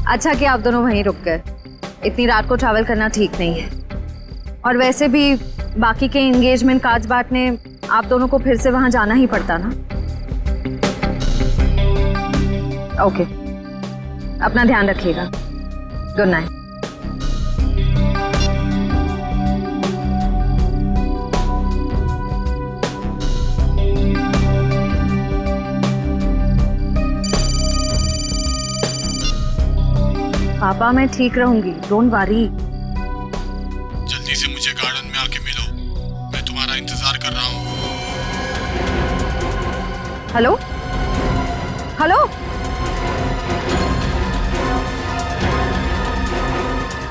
अच्छा कि आप दोनों वहीं रुक गए, इतनी रात को ट्रैवल करना ठीक नहीं है। और वैसे भी बाकी के एंगेजमेंट कार्ड्स बांटने आप दोनों को फिर से वहां जाना ही पड़ता ना। ओके, अपना ध्यान रखिएगा। Good night. पापा मैं ठीक रहूंगी, डोंट वरी। जल्दी से मुझे गार्डन में आके मिलो, मैं तुम्हारा इंतजार कर रहा हूँ। हेलो हेलो,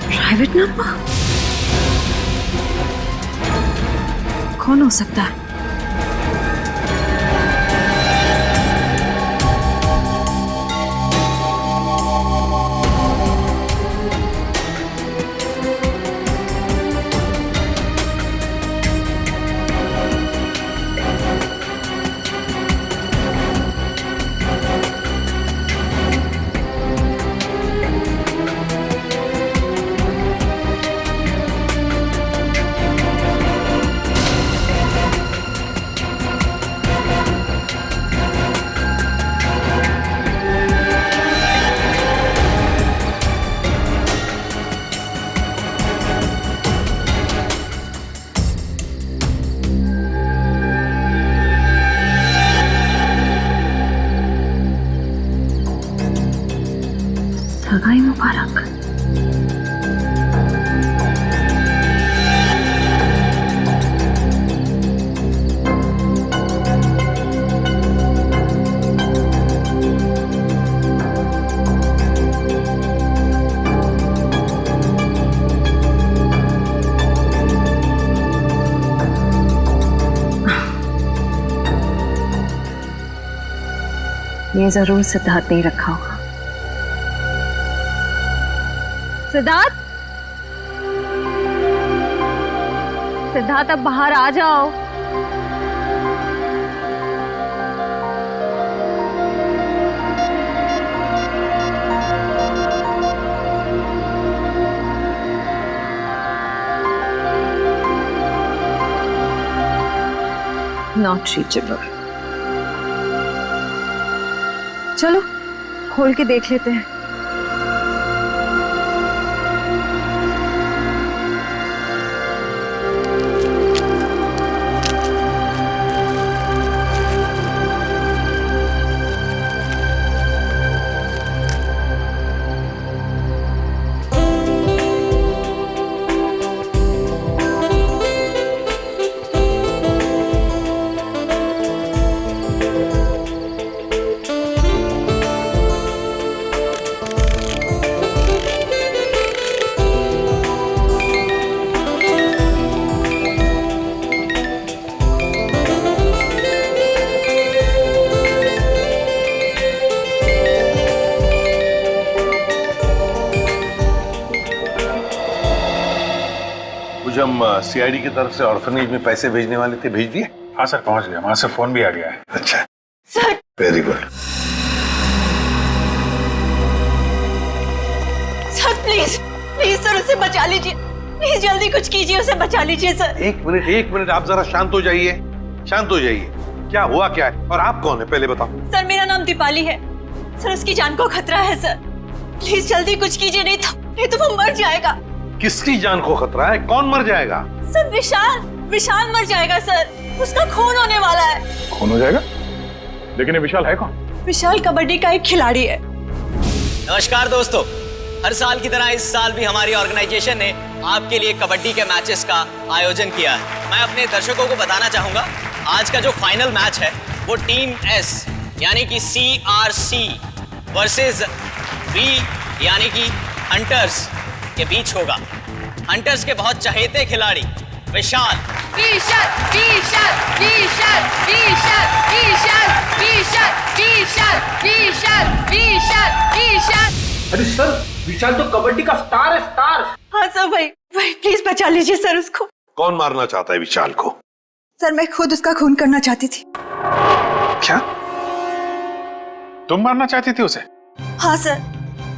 प्राइवेट नंबर कौन हो सकता है? सगाई मुबारक। ये जरूर सिद्धार्थ ने रखा होगा। सिद्धार्थ, सिद्धार्थ अब बाहर आ जाओ। Not reachable. चलो खोल के देख लेते हैं। हम सीआईडी की तरफ से ऑर्फनेज में पैसे भेजने वाले थे, भेज दिए? हाँ सर, पहुंच गया, वहां से फोन भी आ गया है। अच्छा sir, very good. Sir please please sir उसे बचा लीजिए, प्लीज जल्दी कुछ कीजिए, उसे बचा लीजिए सर। एक मिनट आप जरा शांत हो जाइए, शांत हो जाइए। क्या हुआ क्या है और आप कौन है पहले बताओ। सर मेरा नाम दीपाली है सर, उसकी जान को खतरा है सर, प्लीज जल्दी कुछ कीजिए, नहीं तो वो मर जाएगा। किसकी जान को खतरा है? कौन मर जाएगा? सर विशाल मर जाएगा सर, उसका खून होने वाला है। खून हो जाएगा? लेकिन ये विशाल है कौन? विशाल कबड्डी का एक खिलाड़ी है। नमस्कार दोस्तों, हर साल की तरह इस साल भी हमारी ऑर्गेनाइजेशन ने आपके लिए कबड्डी के मैचेस का आयोजन किया है। मैं अपने दर्शकों को बताना चाहूंगा, आज का जो फाइनल मैच है वो टीम एस यानी कि CRC वर्सेस V यानी कि हंटर्स के बीच होगा। हंटर्स के बहुत चहेते खिलाड़ी विशाल अरे सर, विशाल तो कबड्डी का स्टार है, स्टार। हाँ सर, वही प्लीज बचा लीजिए सर उसको। कौन मारना चाहता है विशाल को? सर मैं खुद उसका खून करना चाहती थी। क्या तुम मारना चाहती थी उसे? हाँ सर,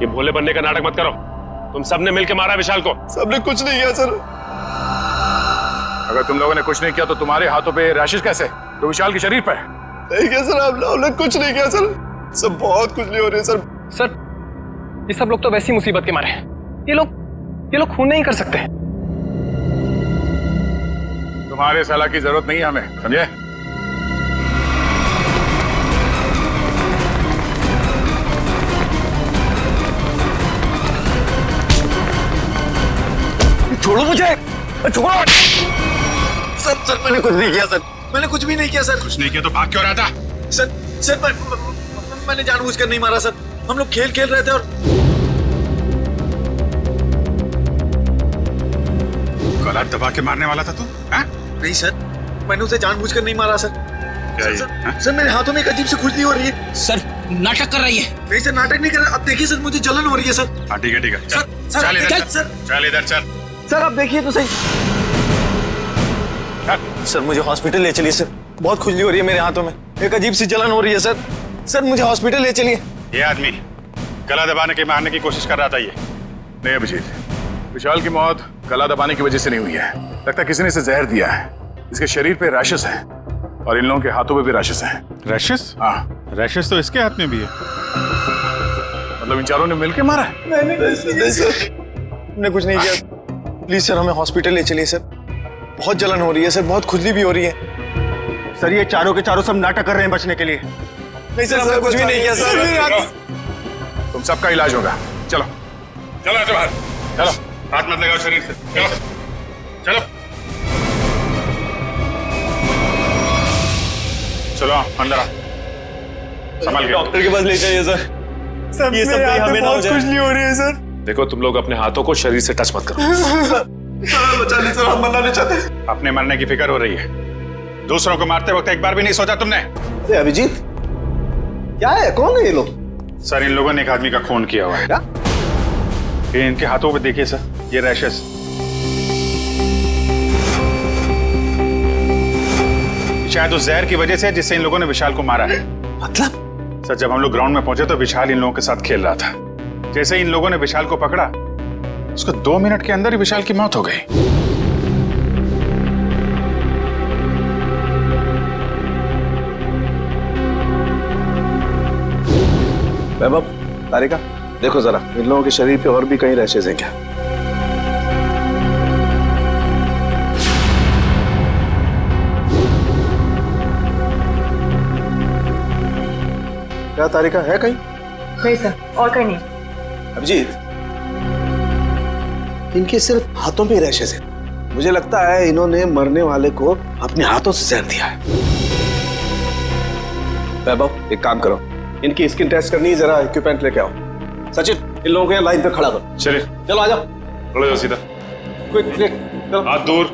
ये भोले बनने का नाटक मत करो। तुम सबने मिलकर मारा विशाल को। सबने कुछ नहीं किया सर। अगर तुम लोगों ने कुछ नहीं किया तो तुम्हारे हाथों पे रैशेस कैसे? तो विशाल के शरीर पर नहीं किया सर, हम लोगों ने कुछ नहीं किया सर। सब बहुत कुछ नहीं हो रही सर। सर ये सब लोग तो वैसी मुसीबत के मारे हैं। ये लोग खून नहीं कर सकते। तुम्हारे सलाह की जरूरत नहीं है हमें, समझे? छोड़ो मुझे, छोड़ो। सर मैंने कुछ नहीं किया सर, मैंने कुछ भी नहीं किया सर। कुछ नहीं किया तो भाग क्यों रहा था? सर मैंने जानबूझकर नहीं मारा सर। हम लोग खेल रहे थे और गला दबा के मारने वाला था तू? नहीं सर, मैंने उसे जानबूझकर नहीं मारा सर। सर मेरे हाथों में एक अजीब सी खुजली हो रही है। सर नाटक कर रही है। नहीं सर, नाटक नहीं कर रहा। अब देखिए सर, मुझे जलन हो रही है सर। हाँ ठीक है सर चल इधर सर चल इधर चल। सर आप देखिए तो सही। सर मुझे हॉस्पिटल ले चलिए सर, बहुत खुजली हो रही है मेरे हाथों में, एक अजीब सी जलन हो रही है सर। सर मुझे हॉस्पिटल ले चलिए। ये आदमी गला दबाने के मारने की कोशिश कर रहा था। ये नहीं अभिजीत, विशाल की मौत गला दबाने की वजह से नहीं हुई है। लगता है किसी ने इसे जहर दिया है। इसके शरीर पे रैशेस हैं और इन लोगों के हाथों पे भी रैशेस हैं। रैशेस? हाँ, रैशेस तो इसके हाथ में भी है। मतलब इन चारों ने मिलकर मारा है? नहीं सर, हमने कुछ नहीं किया। प्लीज सर हमें हॉस्पिटल ले चलिए सर, बहुत जलन हो रही है सर, बहुत खुजली भी हो रही है। सर ये चारों के चारों सब नाटक कर रहे हैं बचने के लिए। नहीं सर, हमने कुछ भी नहीं किया सर। तुम सबका इलाज होगा। चलो चलो ऐसे बाहर। चलो, हाथ मत लगाओ शरीर से। चलो चलो चलो अंदर आ। संभाल के। डॉक्टर के पास ले जाइए सर। ये सब कहीं हमें ना हो जाए। खुजली हो रही है सर। देखो, तुम लोग अपने हाथों को शरीर से टच मत करो। सर बचा ली सर, हम मरना नहीं चाहते। अपने मरने की फिक्र हो रही है, दूसरों को मारते वक्त एक बार भी नहीं सोचा तुमने? अभिजीत क्या है, कौन है ये लोग? सर इन लोगों ने एक आदमी का खून किया हुआ है। क्या? ये इनके हाथों पे देखिए सर, ये रैशेस। शायद उस जहर की वजह से जिससे इन लोगों ने विशाल को मारा है। मतलब? सर जब हम लोग ग्राउंड में पहुंचे तो विशाल इन लोगों के साथ खेल रहा था। जैसे इन लोगों ने विशाल को पकड़ा, उसको 2 मिनट के अंदर ही विशाल की मौत हो गई। वैभव, तारिका देखो जरा, इन लोगों के शरीर पे और भी कहीं रैशेस हैं क्या? क्या तारिका है कहीं? नहीं सर, और कहीं नहीं। अभिजीत, इनके सिर्फ हाथों पे रैशेस हैं। मुझे लगता है इन्होंने मरने वाले को अपने हाथों से जहर दिया है। वैभव एक काम करो, इनकी स्किन टेस्ट करनी है, जरा इक्विपमेंट लेके आओ। सचिन इन लोगों को यहाँ लाइन पे खड़ा करो। चलिए चलो आ जाओ। खड़े हो सीधा। क्विक क्विक, चलो हाथ दूर।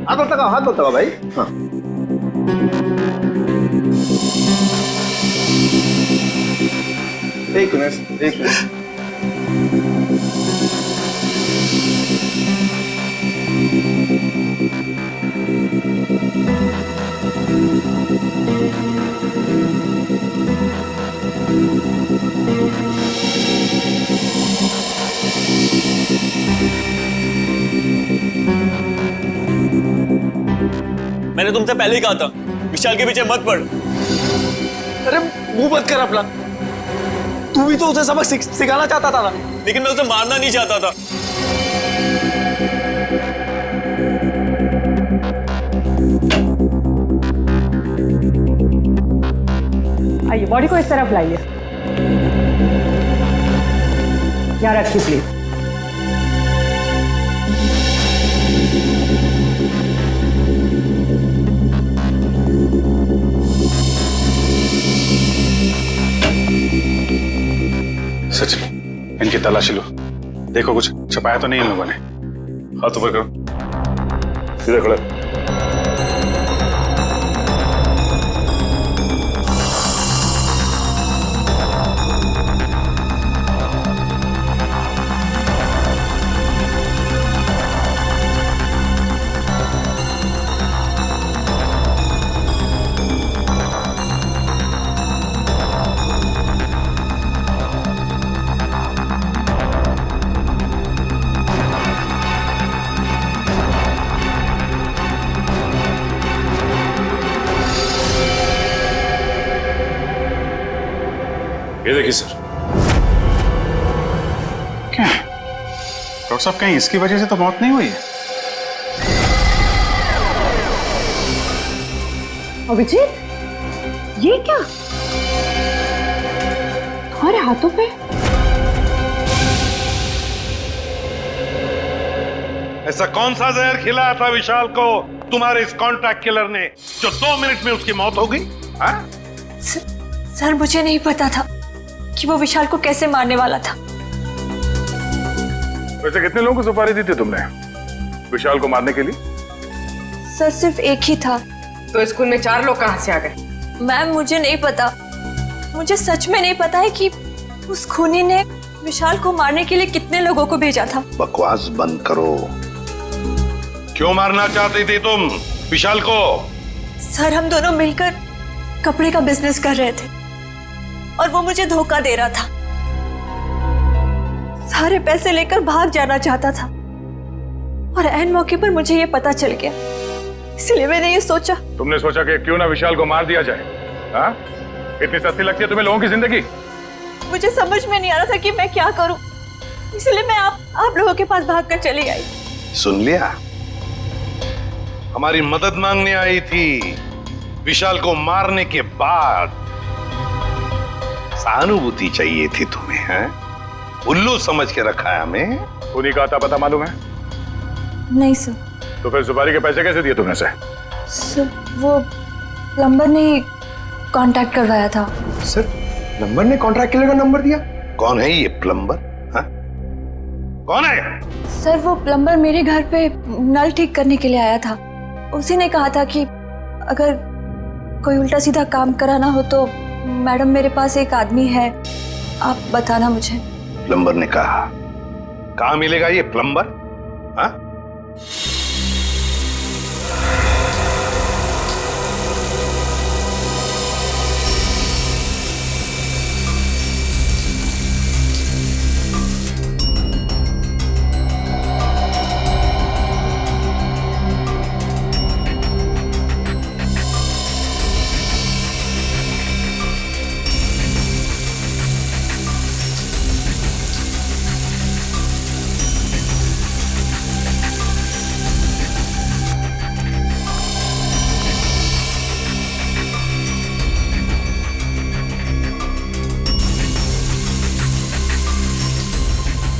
हाथ मत लगाओ, हाथ मत लगाओ भाई। हाँ एक मिनट, एक मिनट। मैंने तुमसे पहले ही कहा था विशाल के पीछे मत पड़। अरे मुंह बंद कर अपना, तू भी तो उसे सबक सिखाना चाहता था ना। लेकिन मैं उसे मारना नहीं चाहता था। आइए, बॉडी को इस तरफ लाइए। यहाँ रखिए प्लीज। सचिन इनकी तलाशी लो, देखो कुछ छपाया तो नहीं इन लोगों ने। हाथ ऊपर करो, सीधे खड़े। ये देखिए सर। क्या डॉक्टर साहब, कहीं इसकी वजह से तो मौत नहीं हुई है? अभिजीत, ये क्या तुम्हारे हाथों पे? ऐसा कौन सा जहर खिलाया था विशाल को तुम्हारे इस कॉन्ट्रैक्ट किलर ने जो 2 मिनट में उसकी मौत हो गई? सर, मुझे नहीं पता था कि वो विशाल को कैसे मारने वाला था। वैसे कितने लोगों को सुपारी दी थी तुमने विशाल को मारने के लिए? सर, सिर्फ एक ही था। तो स्कूल में 4 लोग कहां से आ गए? मैम, मुझे नहीं पता। मुझे सच में नहीं पता है कि उस खूनी ने विशाल को मारने के लिए कितने लोगों को भेजा था। बकवास बंद करो। क्यों मारना चाहती थी तुम विशाल को? सर, हम दोनों मिलकर कपड़े का बिजनेस कर रहे थे और वो मुझे धोखा दे रहा था। सारे पैसे लेकर भाग जाना चाहता था और ऐन मौके पर मुझे ये पता चल गया, इसलिए मैंने ये सोचा। तुमने सोचा कि क्यों ना विशाल को मार दिया जाए? हाँ? इतनी सस्ती लगती है तुम्हें लोगों की जिंदगी? मुझे समझ में नहीं आ रहा था कि मैं क्या करूं, इसलिए मैं आप लोगों के पास भागकर चली आई। सुन लिया, हमारी मदद मांगने आई थी। विशाल को मारने के बाद सहानुभूति चाहिए थी तुम्हें, हैं? उल्लू समझ के रखा है हमें। उन्हीं का आता पता मालूम है? नहीं सर। तो फिर सुपारी के पैसे कैसे दिए तुमने से? सर, वो प्लम्बर ने कांटेक्ट करवाया था। सर, प्लम्बर ने कॉन्ट्रैक्ट किलर का नंबर दिया? कौन है ये प्लम्बर? हाँ? कौन है? सर, वो प्लम्बर मेरे घर पे नल ठीक करने के लिए आया था। उसी ने कहा था कि अगर कोई उल्टा सीधा काम कराना हो तो मैडम, मेरे पास एक आदमी है, आप बताना मुझे। प्लम्बर ने कहा? कहाँ मिलेगा ये प्लम्बर? हाँ?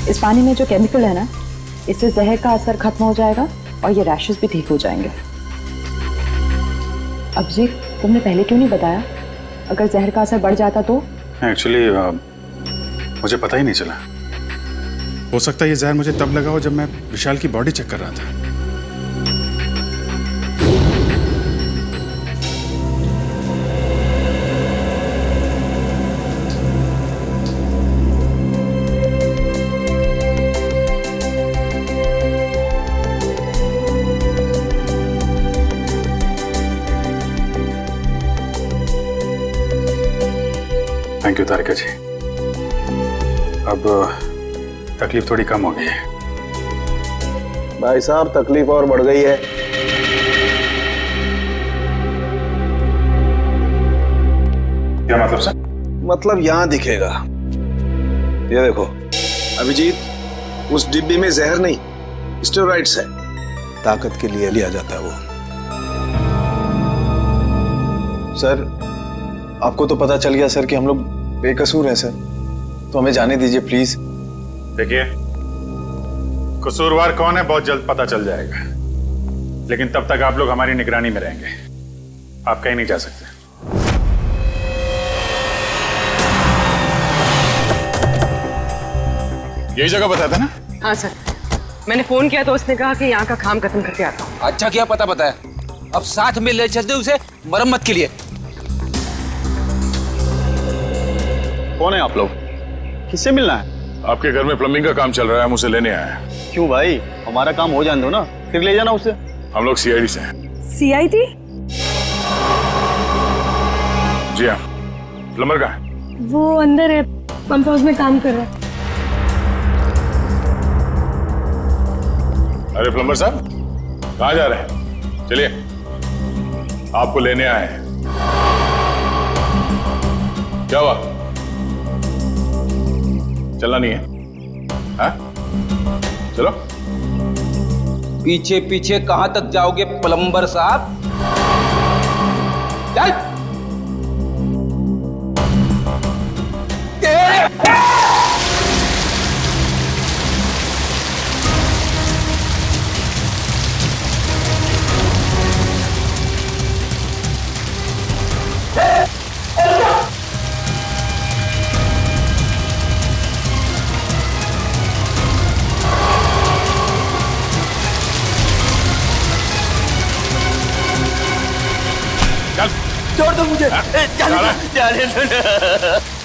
इस पानी में जो केमिकल है ना, इससे जहर का असर खत्म हो जाएगा और ये रैशेस भी ठीक हो जाएंगे। अभिजीत, तुमने पहले क्यों नहीं बताया? अगर जहर का असर बढ़ जाता तो? एक्चुअली मुझे पता ही नहीं चला। हो सकता है ये जहर मुझे तब लगा हो जब मैं विशाल की बॉडी चेक कर रहा था। थैंक यू तारिका जी। अब तकलीफ थोड़ी कम हो गई है। भाई साहब, तकलीफ और बढ़ गई है। क्या मतलब सर? मतलब यहां दिखेगा। ये देखो अभिजीत, उस डिब्बी में जहर नहीं, स्टेरॉइड्स है। ताकत के लिए लिया जाता है वो। सर, आपको तो पता चल गया सर कि हम लोग बेकसूर हैं सर, तो हमें जाने दीजिए प्लीज। देखिए, कसूरवार कौन है बहुत जल्द पता चल जाएगा, लेकिन तब तक आप लोग हमारी निगरानी में रहेंगे। आप कहीं नहीं जा सकते। यही जगह बताया था ना? हाँ सर, मैंने फोन किया तो उसने कहा कि यहाँ का काम खत्म करके आता हूँ। अच्छा किया पता बताया, अब साथ में ले चलते उसे मरम्मत के लिए। कौन है आप लोग? किससे मिलना है? आपके घर में प्लम्बिंग का काम चल रहा है, हम उसे लेने आए हैं। क्यों भाई, हमारा काम हो जाने दो ना, फिर ले जाना उसे। हम लोग सीआईडी से हैं। सीआईडी? जी हाँ। प्लम्बर कहाँ है? वो अंदर है, पंप हाउस में काम कर रहा है। अरे प्लम्बर साहब, कहाँ जा रहे हैं? चलिए, आपको लेने आए हैं। क्या हुआ? चलना नहीं है? हाँ? चलो। पीछे पीछे कहां तक जाओगे प्लम्बर साहब? चल। छोड़ दो मुझे। जाने दो ना।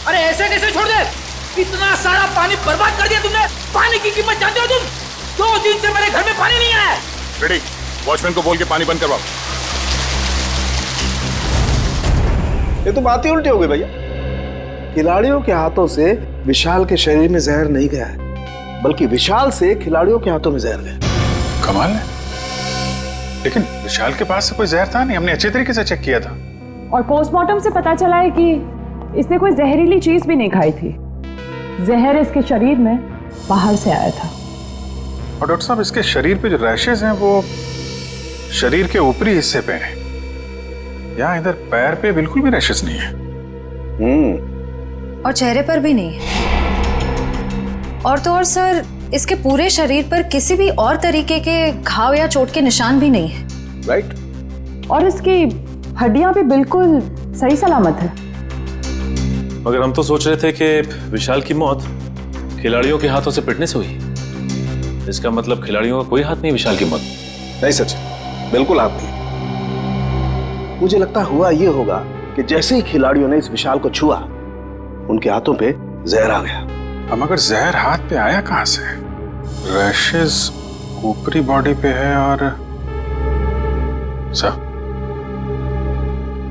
अरे ऐसे कैसे छोड़ दे? इतना सारा पानी बर्बाद कर दिया तुमने। पानी की कीमत जानते हो तुम? 2 दिन से मेरे घर में पानी नहीं आया। रेडी, वॉचमैन को बोल के पानी बंद करवाओ। ये तो बात ही उल्टी हो गई भैया। खिलाड़ियों के हाथों से विशाल के शरीर में जहर नहीं गया है, बल्कि विशाल से खिलाड़ियों के हाथों में जहर गया। कमाल है। लेकिन विशाल के पास से कोई जहर था नहीं, हमने अच्छे तरीके से चेक किया था। और पोस्टमार्टम से पता चला है कि इसने कोई जहरीली चीज भी नहीं खाई थी। जहर इसके शरीर में बाहर से आया था। और डॉक्टर साहब, इसके शरीर पे जो रैशेज हैं वो शरीर के ऊपरी हिस्से पे हैं। यहाँ इधर पैर पे बिल्कुल भी रैशेज नहीं है। और चेहरे पर भी नहीं। और तो और सर, इसके पूरे शरीर पर किसी भी और तरीके के घाव या चोट के निशान भी नहीं है। राइट। और इसकी हड्डियां भी बिल्कुल सही सलामत है। मगर हम तो सोच रहे थे कि विशाल की मौत खिलाड़ियों के हाथों से पिटने से हुई। इसका मतलब खिलाड़ियों का कोई हाथ नहीं विशाल की मौत। नहीं सचिन, बिल्कुल हाथ नहीं। मुझे लगता हुआ ये होगा कि जैसे ही खिलाड़ियों ने इस विशाल को छुआ, उनके हाथों पे जहर आ गया। अब मगर जहर हाथ पे आया कहां से? रैशेज ऊपरी बॉडी पे है और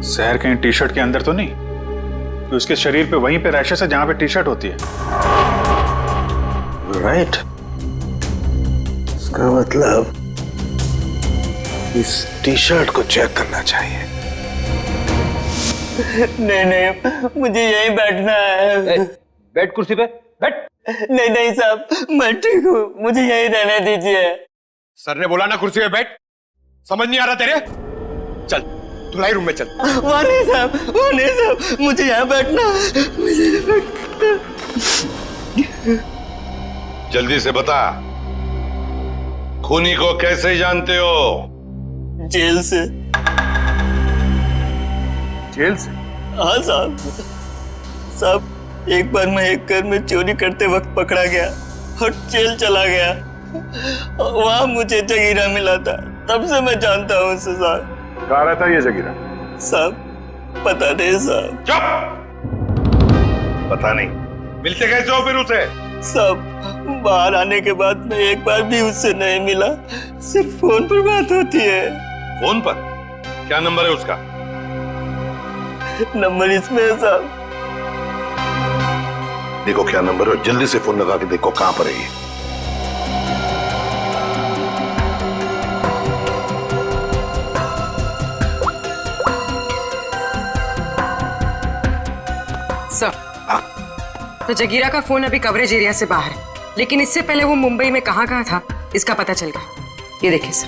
जहर कहीं टी शर्ट के अंदर तो नहीं? तो उसके शरीर पे वहीं पे रैशेज है जहां पे टी शर्ट होती है। राइट। इसका मतलब इस टी शर्ट को चेक करना चाहिए। नहीं, मुझे यहीं बैठना है। बैठ कुर्सी पे, बैठ। नहीं साहब, मैं ठीक हूँ, मुझे यहीं रहने दीजिए। सर ने बोला ना कुर्सी पे बैठ। समझ नहीं आ रहा तेरे? चल धुलाई रूम में चल। वहाँ नहीं साहब, मुझे यहाँ बैठना है। मुझे जल्दी से बता, खूनी को कैसे जानते हो? जेल से। जेल से? हाँ साहब, एक बार मैं एक घर में चोरी करते वक्त पकड़ा गया और जेल चला गया। वहां मुझे जगीरा मिला था, तब से मैं जानता हूँ उसे साहब। कहाँ रहता है ये जगीरा? साहब पता नहीं साहब। चुप! पता नहीं? मिलते कैसे हो फिर उसे? साहब बाहर आने के बाद मैं एक बार भी उससे नहीं मिला, सिर्फ फोन पर बात होती है। फोन पर? क्या नंबर है उसका? नंबर इसमें है साहब। देखो क्या नंबर है, जल्दी से फोन लगा के देखो कहां पर है ये। सर, तो जगीरा का फोन अभी कवरेज एरिया से बाहर है, लेकिन इससे पहले वो मुंबई में कहाँ था इसका पता चल गया। ये देखिए सर।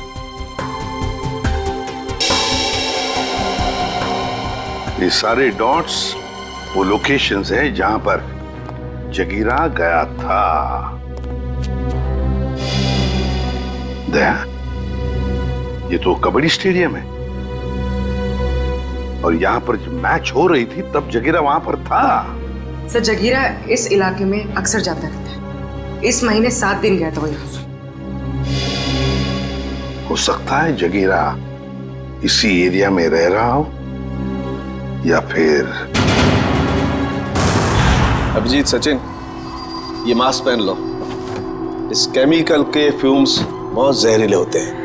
ये सारे डॉट्स वो लोकेशंस हैं जहां पर जगीरा गया था। दया, ये तो कबड्डी स्टेडियम है और यहाँ पर जब मैच हो रही थी तब जगीरा वहां पर था। सर जगीरा इस इलाके में अक्सर जाता रहता है। इस महीने 7 दिन गया था वो यहाँ से। हो सकता है जगीरा इसी एरिया में रह रहा हो या फिर। अभिजीत, सचिन, ये मास्क पहन लो। इस केमिकल के फ्यूम्स बहुत जहरीले होते हैं।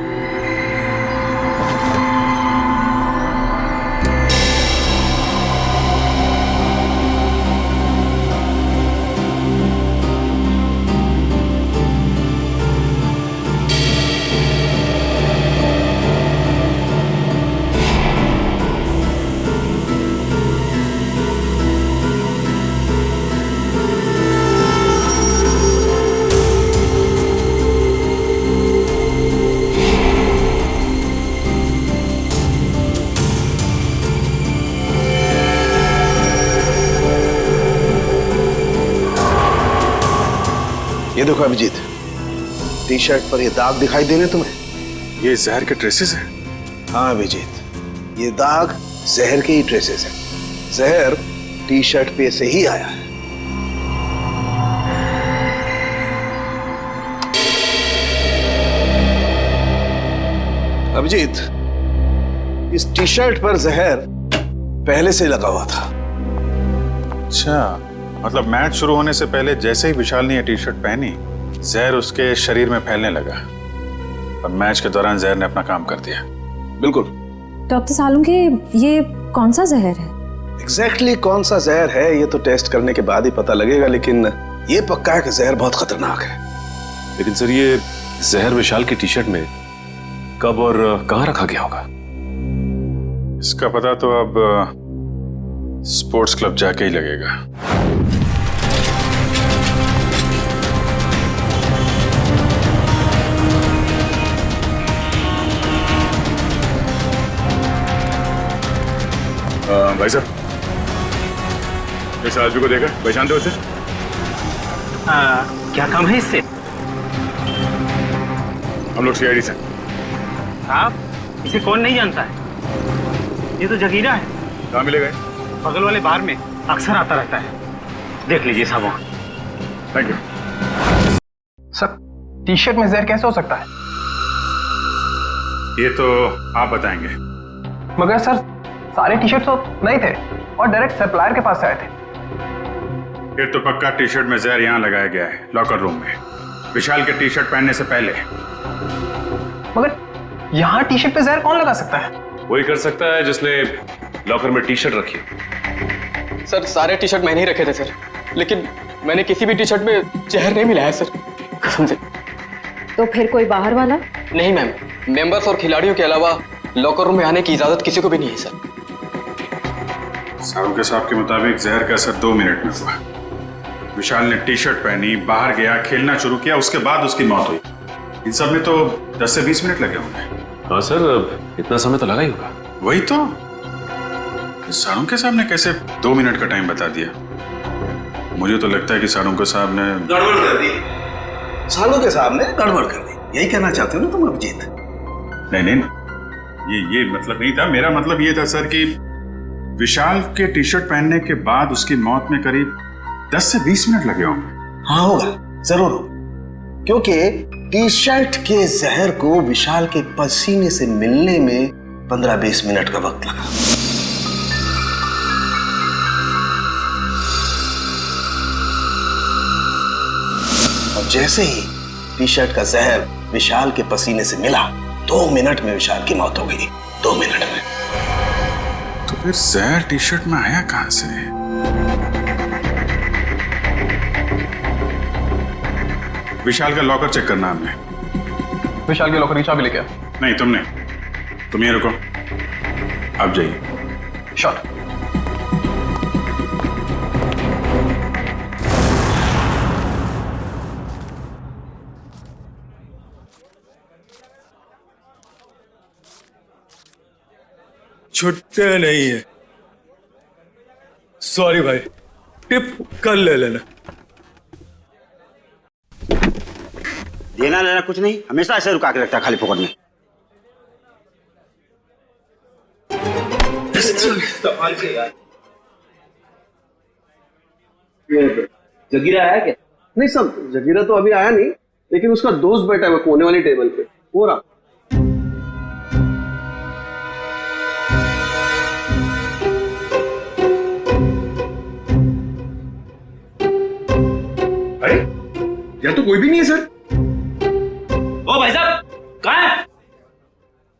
ये देखो अभिजीत, टी शर्ट पर ये दाग दिखाई दे रहे तुम्हें? ये जहर के ट्रेसेस हैं? हाँ अभिजीत, ये दाग जहर के ही ट्रेसेस हैं। जहर टी शर्ट पे से ही आया है। अभिजीत, इस टी शर्ट पर जहर पहले से लगा हुआ था। अच्छा, मतलब मैच शुरू होने से पहले जैसे ही विशाल ने ये टी शर्ट पहनी, जहर उसके शरीर में फैलने लगा और मैच के दौरान जहर ने अपना काम कर दिया। बिल्कुल। डॉक्टर सालुंखे, ये कौन सा जहर है? एग्जैक्टली कौन सा जहर है ये तो टेस्ट करने के बाद ही पता लगेगा, लेकिन ये पक्का है कि जहर बहुत खतरनाक है। लेकिन सर, ये जहर विशाल की टी शर्ट में कब और कहां रखा गया होगा? इसका पता तो अब स्पोर्ट्स क्लब जाके ही लगेगा। भाई साहब, इस आदमी को देखा, पहचानते हो उसे? क्या काम है इससे? हम लोग सीआईडी से। आप इसे कौन नहीं जानता है? ये तो जगीरा है। कहाँ मिलेगा? बगल वाले बार में अक्सर आता रहता है, देख लीजिए साहब। Thank you sir. T shirt में जहर कैसे हो सकता है? ये तो आप बताएंगे। मगर सर, सारे टी शर्ट तो नहीं थे और डायरेक्ट सप्लायर के पास से आए थे। फिर तो पक्का टी शर्ट में जहर यहाँ लगाया गया है, लॉकर रूम में, विशाल के टी शर्ट पहनने से पहले। मगर यहाँ टी शर्ट पे जहर कौन लगा सकता है? वही कर सकता है जिसने लॉकर में टी शर्ट रखी। सर, सारे टी शर्ट मैंने ही रखे थे सर, लेकिन मैंने किसी भी टी शर्ट में जहर नहीं मिलाया सर, कसम से। तो फिर कोई बाहर वाला? नहीं मैम, मेंबर्स और खिलाड़ियों के अलावा लॉकर रूम में आने की इजाजत किसी को भी नहीं है सर। साहब के साहब के मुताबिक जहर का असर 2 मिनट में हुआ। विशाल ने टी शर्ट पहनी, बाहर गया, खेलना शुरू किया, उसके बाद उसकी मौत हुई। इन सब में तो 10 से 20 मिनट लगे होंगे। हाँ सर, इतना समय तो लगा ही होगा। वही तो, सालुंखे साहब ने कैसे 2 मिनट का टाइम बता दिया? मुझे तो लगता है कि सालुंखे साहब ने गड़बड़ कर दी। सालुंखे साहब ने गड़बड़ कर दी, यही कहना चाहते हो ना तुम अभिजीत? नहीं, ये मतलब नहीं था। मेरा मतलब ये था सर कि विशाल के टी शर्ट पहनने के बाद उसकी मौत में करीब 10 से 20 मिनट लगे होंगे। हाँ होगा, जरूर होगा, क्योंकि टी शर्ट के जहर को विशाल के पसीने से मिलने में 15-20 मिनट का वक्त लगा। और जैसे ही टी शर्ट का जहर विशाल के पसीने से मिला, 2 मिनट में विशाल की मौत हो गई। 2 मिनट में। तो फिर जहर टी शर्ट में आया कहां से? विशाल का लॉकर चेक करना हमने। विशाल के लॉकर की चाबी लेके आया। नहीं, तुमने। तुम ये रुको, आप जाइए। शॉट। छुट्टे नहीं है। सॉरी भाई, टिप कल ले लेना। देना लेना कुछ नहीं, हमेशा ऐसे रुका के रखता है खाली पकड़ में। जगीरा आया क्या? नहीं सब, जगीरा तो अभी आया नहीं, लेकिन उसका दोस्त बैठा है कोने वाली टेबल पे, वो रहा। अरे यहाँ तो कोई भी नहीं है सर। ओ भाई साहब, कहाँ है?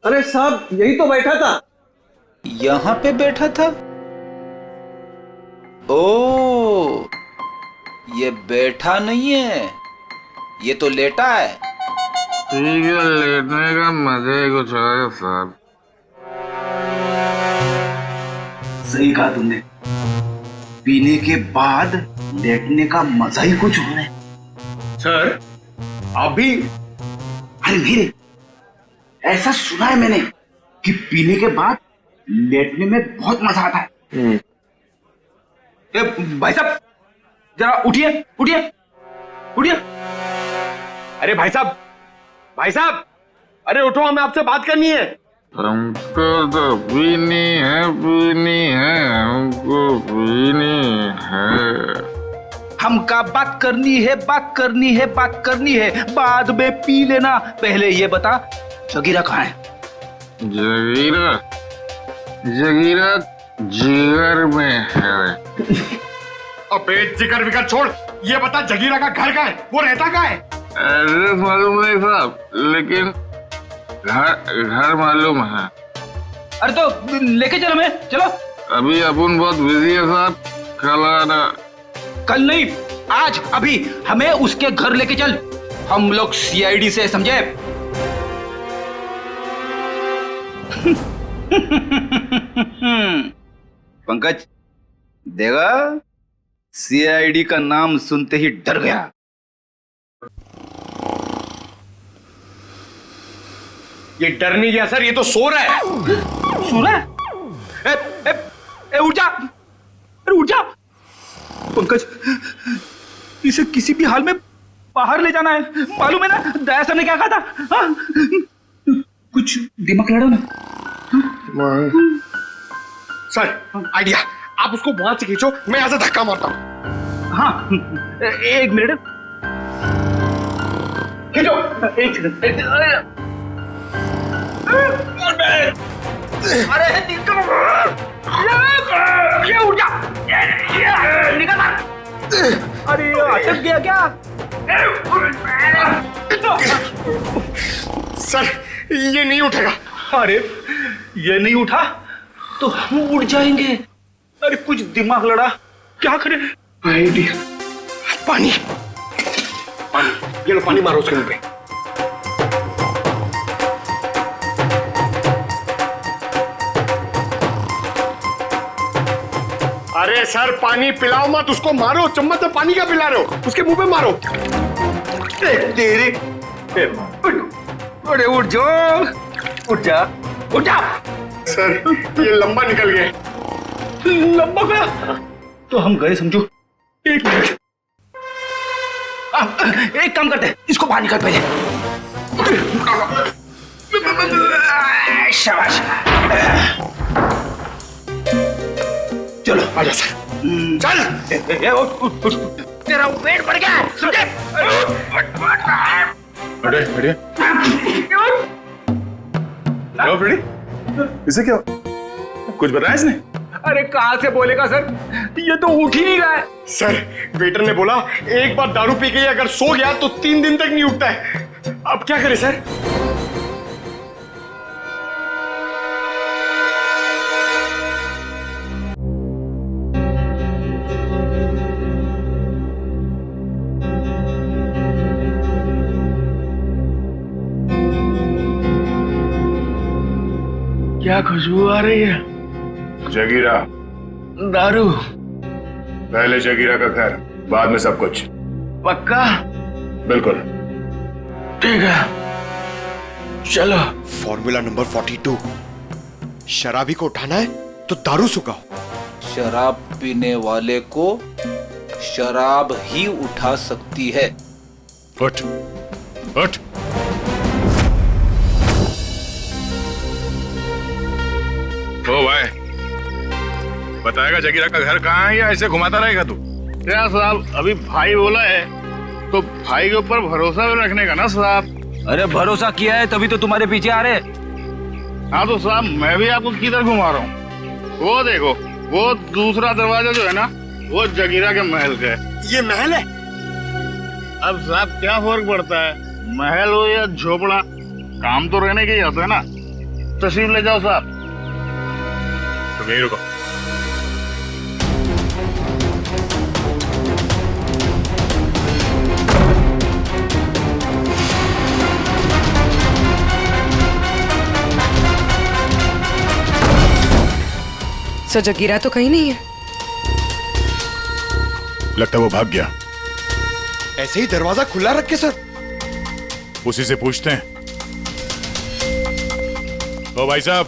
अरे साहब, यही तो बैठा था। यहाँ पे बैठा था? ओ, ये बैठा नहीं है, ये तो लेटा है। ठीक है, लेटने का मजा ही कुछ है साहब। सही कहा तुमने, पीने के बाद लेटने का मजा ही कुछ और है। सर, आप भी? अरे मेरे, ऐसा सुना है मैंने कि पीने के बाद लेटने में बहुत मजा आता है। भाई साहब, जरा उठिए उठिए उठिए। अरे भाई साहब, अरे उठो, हमें आपसे बात करनी है। हमको तो पीनी है, हमको पीनी है। हमका बात करनी है, बाद में पी लेना। पहले ये बता, जगीरा कहाँ है? जगीरा जिगर में है। अबे जिगर विगर छोड़, ये बता जगीरा का घर कहाँ है, वो रहता कहाँ है? एड्रेस मालूम नहीं साहब, लेकिन घर मालूम है। अरे तो लेके चलो, हमें चलो। अभी अपन बहुत बिजी है साहब, कल आना। कल नहीं, आज, अभी हमें उसके घर लेके चल। हम लोग सीआईडी से, समझे? पंकज देगा, सीआईडी का नाम सुनते ही डर गया। ये डर नहीं गया सर, ये तो सो रहा है। सो रहा है? उठ जा, अरे उठ जा। पंकज, इसे किसी भी हाल में बाहर ले जाना है, मालूम है ना? दया सर ने क्या कहा था? हाँ? कुछ दिमाग लड़ो ना। सर आइडिया, आप उसको वहां से खींचो, मैं यहां से धक्का मारता हूं। हाँ, एक मिनट, खींचो। अरे ये उठ जा, निकल। अरे अटक गया क्या? सर ये नहीं उठेगा। अरे ये नहीं उठा तो हम उड़ जाएंगे। अरे कुछ दिमाग लड़ा, क्या करें? आइडिया, पानी, ये लो पानी मारो उसके मुंह पे। अरे सर पानी पिलाओ मत उसको, मारो, चम्मच से पानी क्या पिला रहे हो, उसके मुंह पे मारो। तेरे अरे उठ जाओ, उठ जा, उठ जा। सर ये लंबा निकल गया। लंबा गया तो हम गए समझो। एक मिनट, एक काम करते हैं, इसको बाहर निकाल पहले। शाबाश, चलो आजा सर, चल। उठ, तेरा वेट बढ़ गया, समझे? हटे। इसे क्या कुछ बताया इसने? अरे कहां से बोलेगा सर, ये तो उठ ही नहीं रहा है। सर वेटर ने बोला एक बार दारू पी के अगर सो गया तो 3 दिन तक नहीं उठता है। अब क्या करें सर? क्या खुशबू आ रही है? जगीरा, दारू। पहले जगीरा का घर, बाद में सब कुछ। पक्का? बिल्कुल। ठीक है, चलो। फॉर्मूला नंबर 42, शराबी को उठाना है तो दारू सुखाओ। शराब पीने वाले को शराब ही उठा सकती है। उठ, उठ। ओ भाई, बताएगा जगीरा का घर कहाँ है या ऐसे घुमाता रहेगा तू? क्या साहब, अभी भाई बोला है तो भाई के ऊपर भरोसा भी रखने का ना साहब। अरे भरोसा किया है तभी तो तुम्हारे पीछे आ रहे। हाँ तो साहब मैं भी आपको किधर घुमा रहा हूँ? वो देखो, वो दूसरा दरवाजा जो है ना, वो जगीरा के महल का है। ये महल है? अब साहब क्या फर्क पड़ता है, महल हो या झोपड़ा, काम तो रहने के ही होता है ना। तशरीफ ले जाओ साहब। तुम यहीं रुको। सर जगीरा तो कहीं नहीं है। लगता है वो भाग गया। ऐसे ही दरवाजा खुला रखे सर। उसी से पूछते हैं। ओ भाई साहब,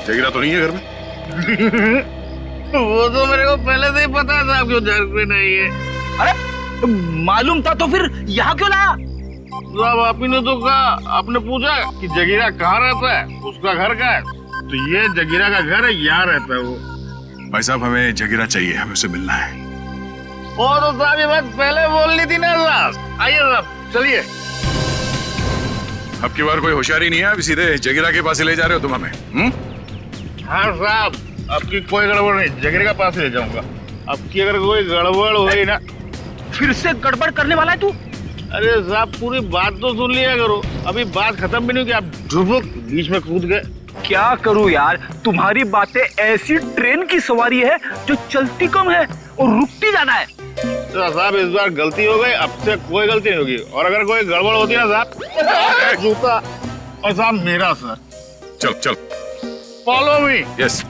जगीरा तो नहीं है घर में? वो तो मेरे को पहले से ही पता था, क्यों घर पे नहीं है। अरे मालूम था तो फिर यहाँ क्यों लाया? साहब आप ही ने तो कहा, आपने पूछा कि जगीरा कहाँ रहता है, उसका घर कहाँ है, तो ये जगीरा का घर है, यहाँ रहता है वो। भाई साहब हमें जगीरा चाहिए, हमें उससे मिलना है। ओ तो साहब ये बात पहले बोलनी थी ना साहब। आइए साहब चलिए। अब की बार कोई होशियारी नहीं है, अभी सीधे जगीरा के पास ही ले जा रहे हो तुम हमें? हाँ साहब आपकी कोई गड़बड़ नहीं, जगीरा के पास ही ले जाऊंगा। अब की अगर कोई गड़बड़ हुई ना। फिर से गड़बड़ करने वाला है तू? अरे साहब पूरी बात तो सुन लिया करो, अभी बात खत्म भी नहीं हुई, आप ढुबुक बीच में कूद गए। क्या करूं यार, तुम्हारी बातें ऐसी ट्रेन की सवारी है जो चलती कम है और रुकती ज्यादा है। तो साहब इस बार गलती हो गई, अब से कोई गलती नहीं होगी, और अगर कोई गड़बड़ होती ना साहब, जूता और साहब मेरा सर। चल चल फॉलो मी। यस।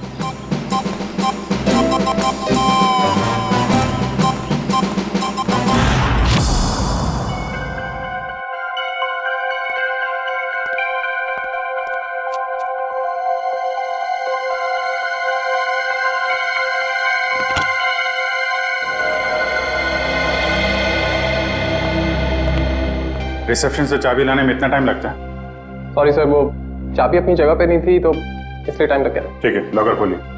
रिसेप्शन से चाबी लाने में इतना टाइम लगता है? सॉरी सर, वो चाबी अपनी जगह पे नहीं थी तो इसलिए टाइम लग गया। ठीक है, लॉकर खोलिए।